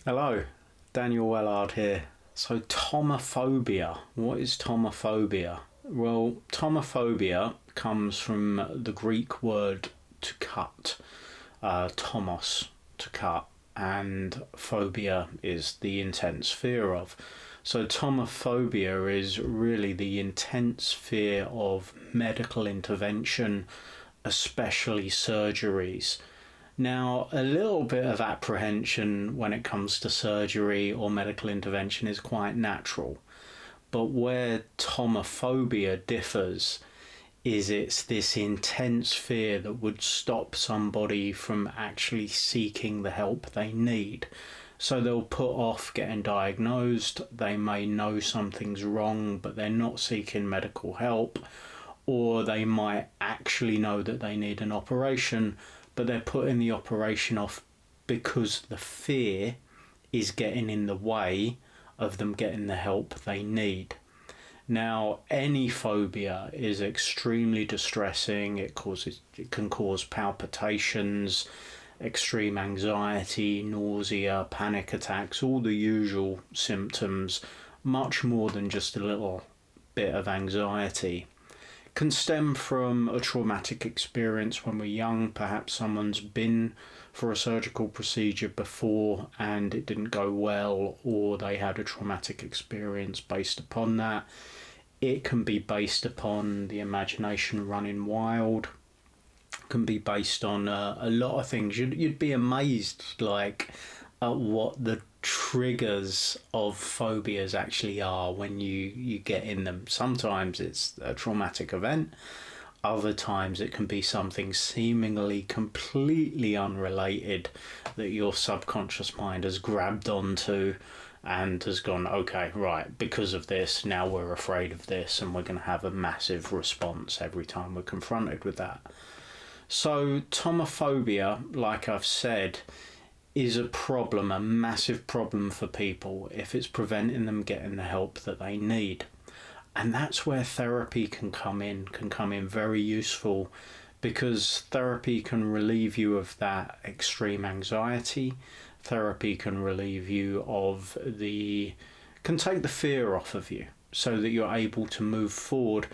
Hello, Daniel Wellard here. So, tomophobia. What is tomophobia? Well, tomophobia comes from the Greek word to cut, tomos, to cut, and phobia is the intense fear of. So, tomophobia is really the intense fear of medical intervention, especially surgeries. Now, a little bit of apprehension when it comes to surgery or medical intervention is quite natural, but where tomophobia differs is it's this intense fear that would stop somebody from actually seeking the help they need. So they'll put off getting diagnosed, they may know something's wrong, but they're not seeking medical help, or they might actually know that they need an operation, but they're putting the operation off because the fear is getting in the way of them getting the help they need. Now, any phobia is extremely distressing. It can cause palpitations, extreme anxiety, nausea, panic attacks, all the usual symptoms, much more than just a little bit of anxiety. Can stem from a traumatic experience when we're young. Perhaps someone's been for a surgical procedure before and it didn't go well, or they had a traumatic experience based upon that. It can be based upon the imagination running wild. It can be based on a lot of things. You'd be amazed, like, at what the triggers of phobias actually are when you get in them. Sometimes it's a traumatic event, other times it can be something seemingly completely unrelated that your subconscious mind has grabbed onto and has gone, okay, right, because of this, now we're afraid of this, and we're going to have a massive response every time we're confronted with that. So tomophobia, like I've said, is a problem, a massive problem for people if it's preventing them getting the help that they need. And that's where therapy can come in very useful, because therapy can relieve you of that extreme anxiety. Therapy can relieve you of can take the fear off of you so that you're able to move forward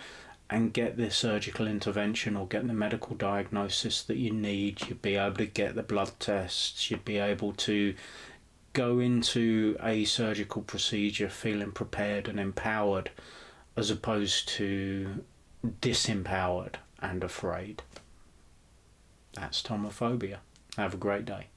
and get the surgical intervention or get the medical diagnosis that you need. You'd be able to get the blood tests, you'd be able to go into a surgical procedure feeling prepared and empowered, as opposed to disempowered and afraid. That's tomophobia. Have a great day.